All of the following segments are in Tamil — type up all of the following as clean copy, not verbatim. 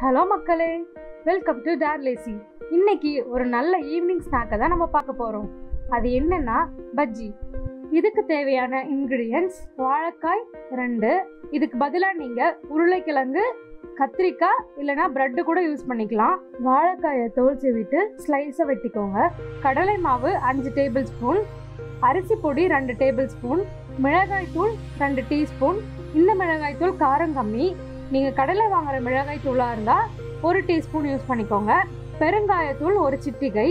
ஹலோ மக்களே, வெல்கம் டு டேர் லேசி. இன்னைக்கு ஒரு நல்ல ஈவினிங் ஸ்நாக்கை தான் நம்ம பார்க்க போகிறோம். அது என்னன்னா பஜ்ஜி. இதுக்கு தேவையான இன்க்ரீடியன்ஸ் வாழைக்காய் 2, இதுக்கு பதிலாக நீங்கள் உருளைக்கிழங்கு, கத்திரிக்காய் இல்லைனா ப்ரெட்டு கூட யூஸ் பண்ணிக்கலாம். வாழைக்காயை தோல் சீவிட்டு ஸ்லைஸை வெட்டிக்கோங்க. கடலை மாவு 5 டேபிள் ஸ்பூன், அரிசி பொடி 2 டேபிள் ஸ்பூன், மிளகாய் தூள் 2 டீஸ்பூன். இந்த மிளகாய் தூள் காரம் கம்மி. நீங்கள் கடையில் வாங்குற மிளகாய் தூளாக இருந்தால் 1 டீஸ்பூன் யூஸ் பண்ணிக்கோங்க. பெருங்காயத்தூள் 1 சிட்டிகை,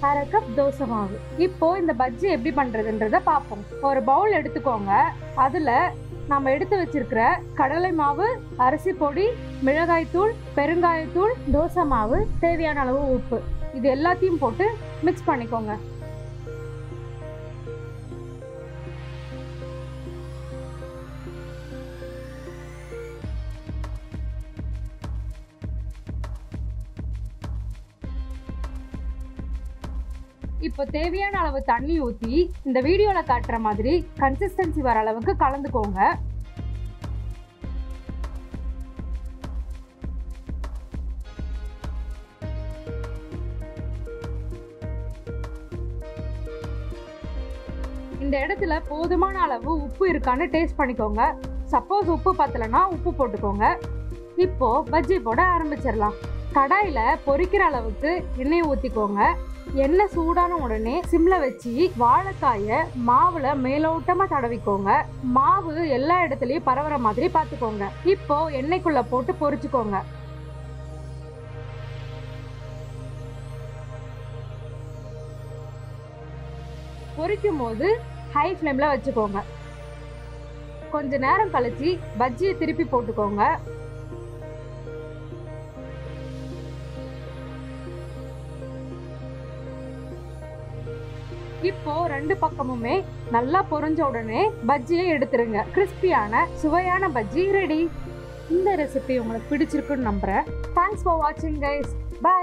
1/2 கப் தோசை மாவு. இப்போ இந்த பஜ்ஜி எப்படி பண்ணுறதுன்றதை பார்ப்போம். ஒரு பவுல் எடுத்துக்கோங்க. அதில் நம்ம எடுத்து வச்சிருக்கிற கடலை மாவு, அரிசி பொடி, மிளகாய் தூள், பெருங்காயத்தூள், தோசை மாவு, தேவையான அளவு உப்பு, இது எல்லாத்தையும் போட்டு மிக்ஸ் பண்ணிக்கோங்க. இப்போ தேவையான அளவு தண்ணி ஊற்றி இந்த வீடியோவில் காட்டுற மாதிரி கன்சிஸ்டன்சி வர அளவுக்கு கலந்துக்கோங்க. இந்த இடத்துல போதுமான அளவு உப்பு இருக்கான்னு டேஸ்ட் பண்ணிக்கோங்க. சப்போஸ் உப்பு பத்தலைன்னா உப்பு போட்டுக்கோங்க. இப்போ பஜ்ஜி போட ஆரம்பிச்சிடலாம். கடாயில் பொரிக்கிற அளவுக்கு எண்ணெய் ஊற்றிக்கோங்க. எண்ணெய் சூடான உடனே சிம்ல வச்சு வாழைக்காயை மாவுல மேலோட்டமா தடவிக்கோங்க. மாவு எல்லா இடத்துலயும் பரவுற மாதிரி பார்த்துக்கோங்க. இப்போ எண்ணெய்க்குள்ள போட்டு பொரிச்சுக்கோங்க. பொரிக்கும் போது ஹை ஃப்ளேம்ல வச்சுக்கோங்க. கொஞ்ச நேரம் கழிச்சு பஜ்ஜியை திருப்பி போட்டுக்கோங்க. இப்போ 2 பக்கமுமே நல்லா பொரிஞ்ச உடனே பஜ்ஜியை எடுத்துருங்க. கிறிஸ்பியான சுவையான பஜ்ஜி ரெடி. இந்த ரெசிபி உங்களுக்கு பிடிச்சிருக்குன்னு நம்புறேன். தேங்க்ஸ் ஃபார் வாட்சிங் கைஸ். பை.